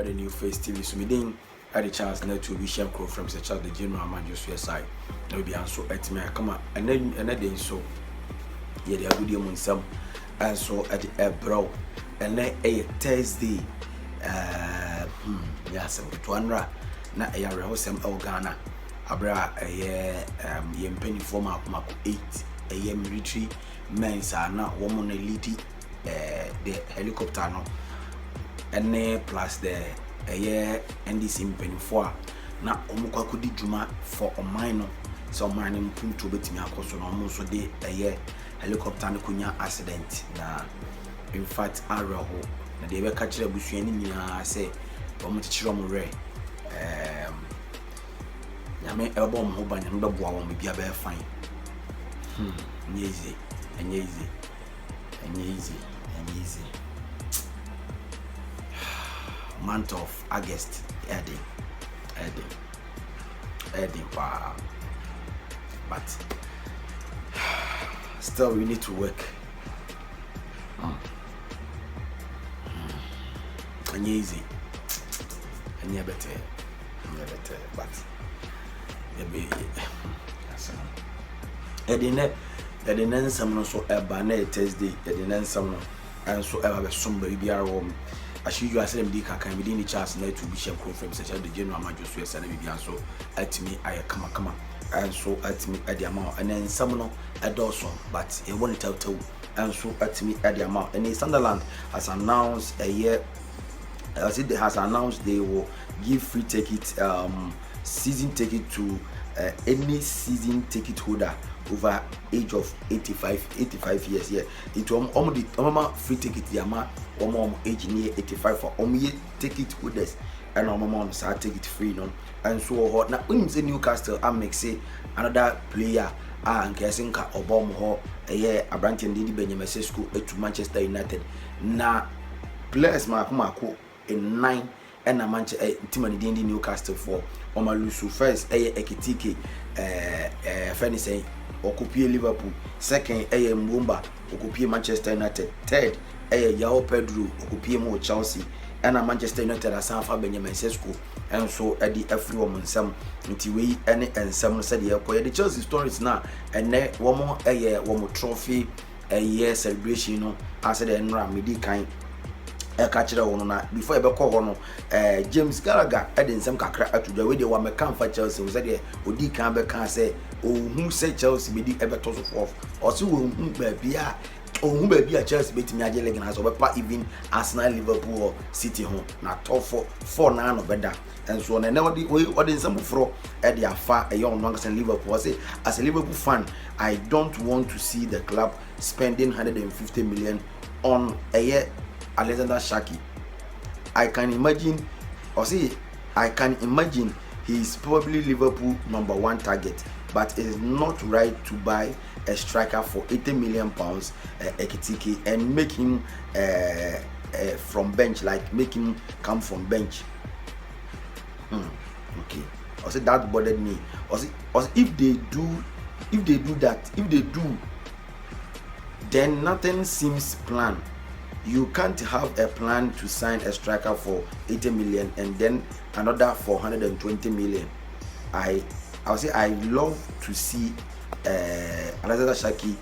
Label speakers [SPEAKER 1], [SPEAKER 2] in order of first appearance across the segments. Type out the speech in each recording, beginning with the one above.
[SPEAKER 1] over the new face TV. So we didn't had a chance now to be share from such as the general manager side. There will be also at me come up and then so yeah they are good on some and so at the bro and then a Thursday yes to anra na a rehosem Ghana abra a penny form up 8 a military men's are now woman lead the helicopter no and plus the NDC penny for na omukwa kudi juma for a minor so mining punto betimi akoso no mo so de helicopter no kunya accident na in fact araho na de be ka kire busuani nyina say omo tichiro mo re nyame ebo mo banya no beboa wo me bia be fine easy month of August Eddie but still we need to work easy better but Eddie then some so a Thursday Eddie then some and so ever somebody be our home. As usual, I said, I can be the chance now to be shared from such as the general manager, and so at me, I come, and so at me at the amount, and then someone at Dawson, but it won't tell, and so at me at the amount. And Sunderland has announced a year, as it has announced they will give free ticket, season ticket to any season ticket holder over age of 85 years. Yeah, it will free ticket the amount. Age near 85 for ticket holders and mom start take it free no and so hot now when you say Newcastle I make say another player and Kesinka Obom ho a branch and Didi Benjamin Sesko to Manchester United na players Marco in 9 and a Manchester team and Dindi Newcastle for Omalusu first Ekitike Fanny say occupy Liverpool second Mbumba occupy Manchester United third Yao Pedro occupy mo Chelsea and a Manchester United as Sanfa Benjamin Sesko and so at the every woman some until we any and some said the Chelsea stories now and then one more trophy a year celebration no I said and midi kind a catcher on before I call James Gallagher adding some kakra to the way they want me come for Chelsea was there Odi can say oh who say Chelsea midi ever toss off or so baby who be a Chelsea beat me again as well even Arsenal Liverpool or City home na top 4 na no better and so on and now the way what in some fro at the far a young Newcastle Liverpool say as a Liverpool fan I don't want to see the club spending 150 million on a year Alexander Shaki. I can imagine he's probably Liverpool number 1 target, but it's not right to buy a striker for 80 million pounds Ekitike and make him from bench, like make him come from bench. Okay. Also that bothered me. Also if they do that, then nothing seems planned. You can't have a plan to sign a striker for 80 million and then another for 120 million. I'll say I love to see Alexander Shaki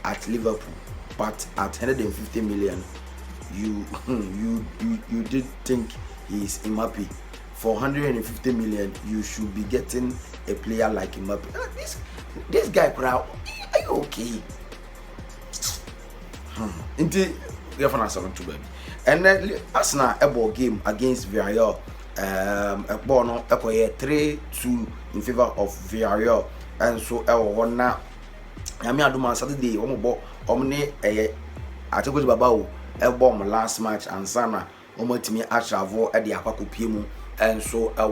[SPEAKER 1] at Liverpool, but at 150 million, you did think he's Mbappe. For 150 million, you should be getting a player like Mbappe. This guy, crowd, are you okay? And then Arsenal a ball game against Villarreal. A ball no 3-2 in favor of Villarreal, and so one now. Yami Aduma Saturday, Omne Ateko Babao, a bomb last match and Sana, Omotimi Ashavo at the Aquaco Pimu, and so a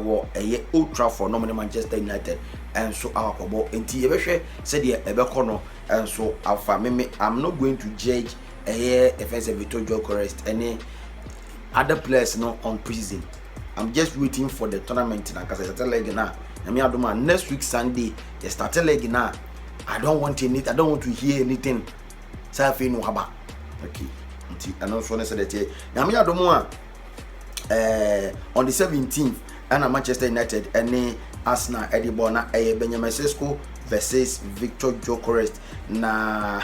[SPEAKER 1] Old Trafford, nominally Manchester United, and so our Kobo and Tiebeshe said here Ebecono, and so Alpha Meme. I'm not going to judge a offensive Gyokeres any other players no on prison. I'm just waiting for the tournament now because I started leg now. Next week Sunday, they started leg now. I don't want to hear anything. Safi no haba. Okay. And also said that on the 17th and Manchester United and Arsenal Eddie Bona Benjamin Sesko versus Victor Gyokeres na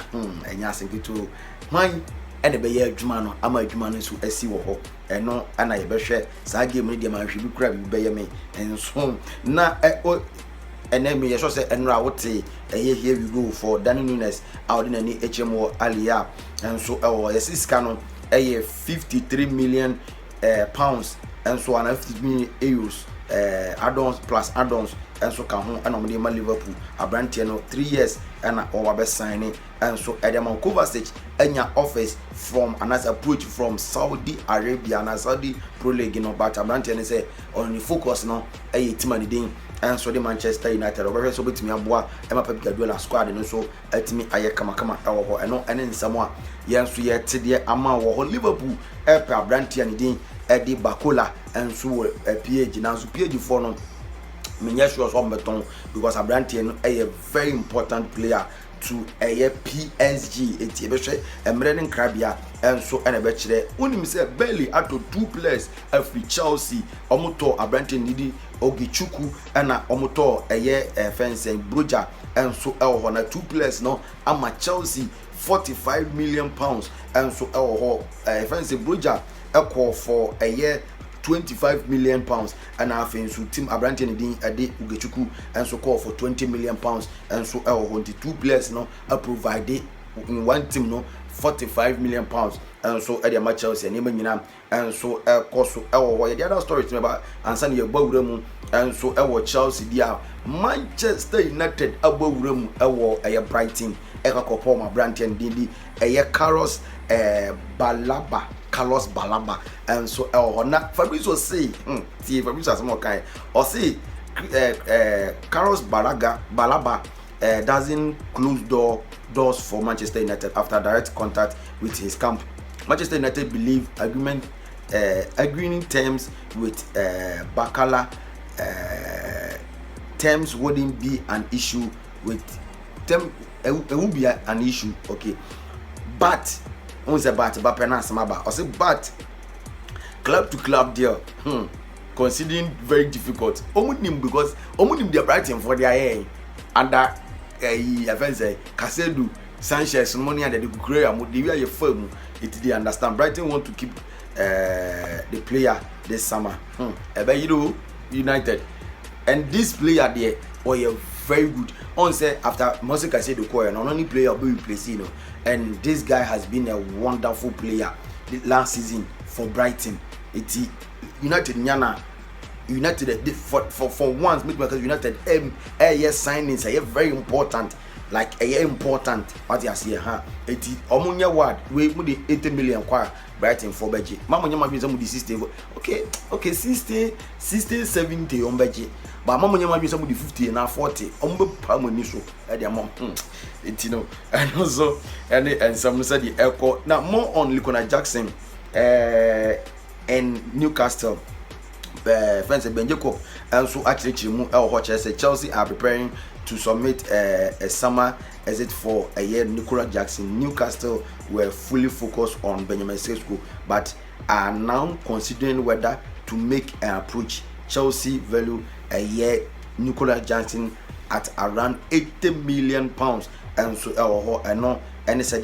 [SPEAKER 1] enya senkitu man ene be ye adwuma no ama adwuma no so asi wo ho eno ana ye behwe saa game ni de man hwe bi kura bi be ye me enso na ene me ye so say enra wote here we go for Danny Nunes out in any HMO Alia enso yes iska no 53 million pounds and so on 50 million euros add-ons plus add-ons and so can home and on Liverpool a brand 3 years and over signing and so Edema Kovacic and your office from another approach from Saudi Arabia and Saudi Pro League, you know, but a brand say on the focus now a team and so the Manchester United over so with me aboa Emma Pep Guardiola squad and so at me aye kama and no and in Samoa yes we yet the ama wo Liverpool a brand din Eddie Barcola and so a PH now so PH for no menyɛ sure so beton because Abrantie no a very important player to a PSG eti ebehwe emreden krabia and so and ebechire unim say barely at 2 players every Chelsea omoto Abrantie nidi Ogichuku and omoto fencing Broja and so na 2 players no ama Chelsea 45 million pounds and so fencing Broja call for a year 25 million pounds and I think so team Abrantie Ndin Ade Ugechuku and so call for 20 million pounds and so 22 players no provided in one team no 45 million pounds and so at the match Chelsea and so course so the other story to me about and send your bawremu and so Chelsea dia Manchester United abawremu a Brighton Eka my Abrantie Ndin Carlos Baleba and so na Fabrizio say Fabrizio as more kind or say Carlos Baleba doesn't close doors for Manchester United after direct contact with his camp. Manchester United believe agreeing terms with Barcola terms wouldn't be an issue with them. It would be an issue, okay, but but club to club deal considering very difficult because they are Brighton for their under Casedo Sanchez money and the Gray they are firm it they understand Brighton want to keep the player this summer United and this player there very good on say after Mose Casedo and only player will be replaced and this guy has been a wonderful player last season for Brighton. It's United for once because United signings are very important like important what you see it's omunya word we 80 million kwa Brighton for budget mama nyama bi some 60 okay 60 70 on budget but mama nyama bi some 50 na 40 ombe pamoni so e dey mom it you know and also and some said the echo now more on Likona Jackson and Newcastle friends Ben Jacob and so actually mu Chelsea are preparing to submit a summer exit for a year. Nicola Jackson. Newcastle were fully focused on Benjamin Sesko, but are now considering whether to make an approach. Chelsea value a year Nicola Jackson at around 80 million pounds, and so I know any said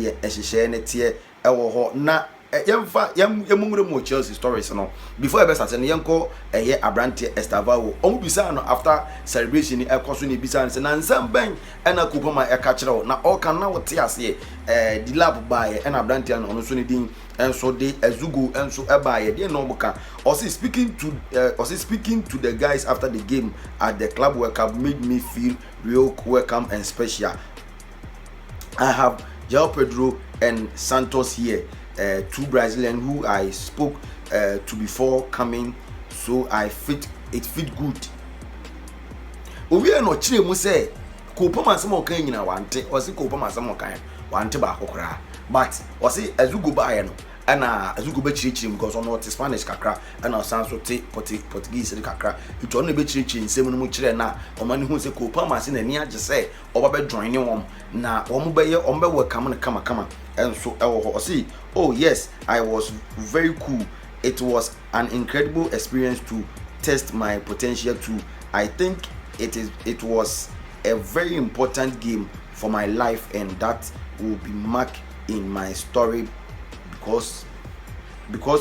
[SPEAKER 1] na yemumure Chelsea stories no before I start na yenko Abrantie Estavao omubisa no after celebration ni ekoso ni bisa nse na nsam ben na kupoma eka kire na all can now te ase the lab by na Abrantie no so ni din enso de Azugo enso ebaye de no buka also speaking to the guys after the game at the club World Cup made me feel real welcome and special. I have João Pedro and Santos here, two Brazilians who I spoke to before coming, so it fit good. We are not chile mu say kopama some kan nyina wante o se kopama some kan wante ba kokora but o se Azugo ba ye no ana Azugo be chirichiri because on not Spanish kakra ana san so te Portuguese kakra it on be chirichiri nsem no mu kire na o mani hu se kopama se na ni age say o ba be join ne wom na o mu be ye o be welcome na kama and so o see oh yes I was very cool it was an incredible experience to test my potential too. I think it was a very important game for my life, and that will be marked in my story because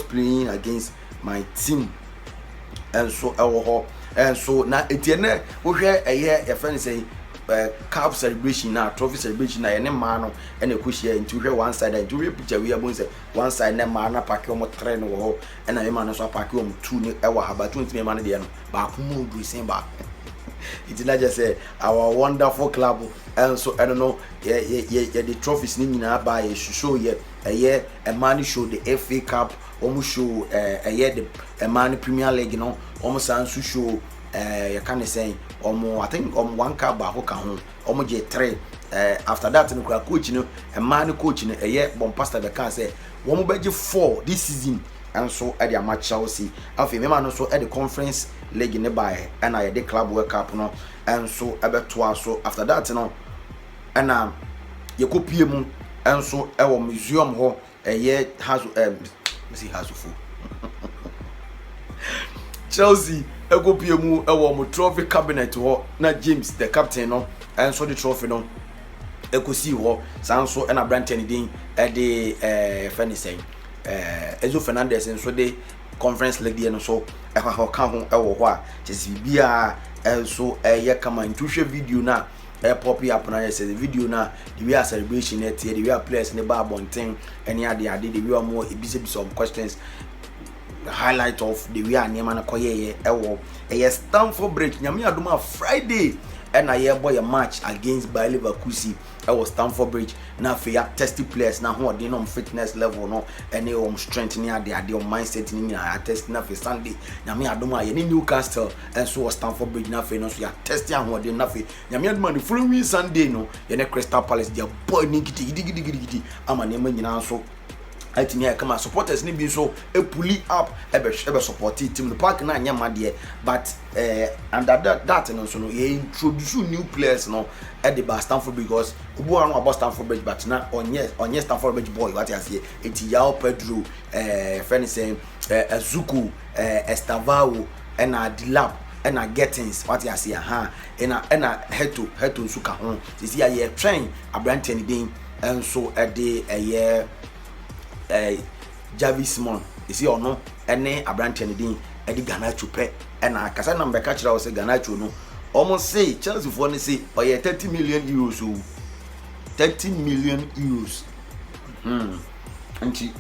[SPEAKER 1] playing against my team. And so now etienne wo hwe a friend say cup celebration na trophy celebration na ene ma no ene kohia nti hwe one side and we picture we abon say one side na ma na pack o mo tre no ho ena me ma no so pack o mo two ni e wa haba 20 me ma no de no ba ko mo do sen ba. It's not just our wonderful club, and so I don't know. Yeah, the trophies ni nyina ba ye show ye a man show the FA Cup, almost show the man Premier League, almost and show you can say I think one cup ba ho ka ho almost je 3 after that no coach a man coach bompasta the can say one beje 4 this season. And so at the match Chelsea, after me man also at the conference league nearby, and I the club World Cup and so about twice. So after that and you could pay mu, and so our museum ho a year has full Chelsea a go pay mu our trophy cabinet ho na James the captain and so the trophy e ko see ho sanso and a brand din at the funny saying Enzo Fernandez and so the conference league there no so e ho ka ho e wo ho a chesi bia so ye kama ntuhwe video na pop up na say the video na the way celebration at the way players ne ba bonten any ade the way more ebise some questions, the highlight of the way anema na koye e Stamford Bridge nyame adoma Friday and a year boy a match against Baleba I was Stamford Bridge. Now for your testing players now who are doing on fitness level no any strengthening their mindset in I test now for Sunday. Now me adoma any Newcastle and so was Stamford Bridge now for no so you testing who are doing nothing. Now me adoma the following Sunday no you Crystal Palace their boy gidi I'm a name nyina so I think here come as supporters ni be so a pulley up ebe support team the park na nyama there but under that and so no he introduce new players no at the Stamford because who are about Stamford Bridge but now on yes Stamford Bridge boy what you say Yao Pedro friend saying Azuku Estavao and Dilap and Gettins what you say and head to Suka on this year train a brand anything and so at the year Javi Simon is he or no any Abrantian din Eddie Ganacho pe and I can number catcher was a Ganacho no almost say Chelsea for say or 30 million euros 30 million euros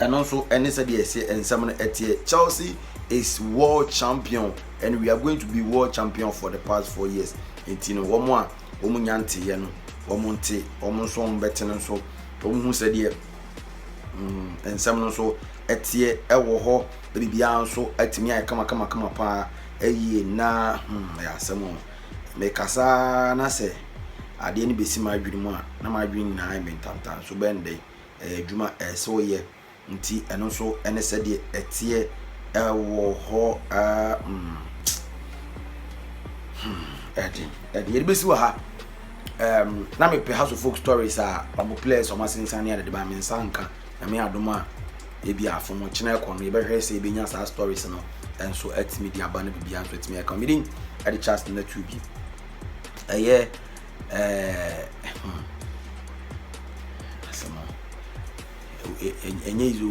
[SPEAKER 1] and also any said yes and someone at Chelsea is world champion and we are going to be world champion for the past 4 years and one more omunyanti yeno omonte omonso betten so who said here and some so etie ewo ho bibia so atimi ay kama pa eyi na ya samo me kasa na se ade ni besi ma adwini mu a na ma adwini na ay mentantan so bende adwuma so ye nti eno so ene se de etie ewo ho ade ye besi wa ha na me pe house of folk stories babo players o masinsan ya de ba mensanka na me adoma ebi afom china ekon e be hwe se be nya sa stories no and so at media ba na bibia so at me come meeting at the chance na to be asama enye izo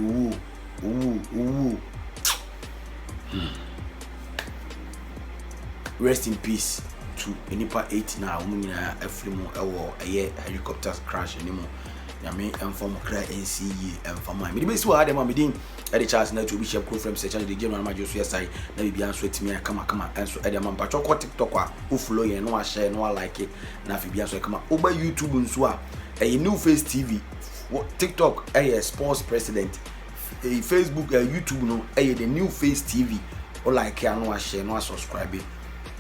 [SPEAKER 1] rest in peace to enipa 8 na omunyina afrimu ewo helicopter crash anymore yami inform kra NCE inform me be so hard am me at the chance na to be chef from search the general manager so yes I na bibia so etimi kama and so edema mpacho ko TikTok a who follow ye no a share no a like it na bibia so kama oba YouTube nso a new face TV TikTok sports president Facebook YouTube no the new face TV or like no a share no a subscribe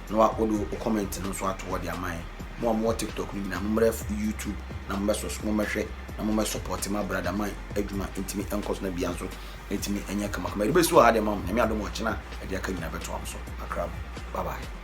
[SPEAKER 1] no a comment no so atwo dia man more TikTok ni na number YouTube na number subscribe share na mo support my brother man adwuma intimi enkos na bia so intimi enya kama be so ha de mam na me adom ochina e de aka nyina beto am so akram bye bye.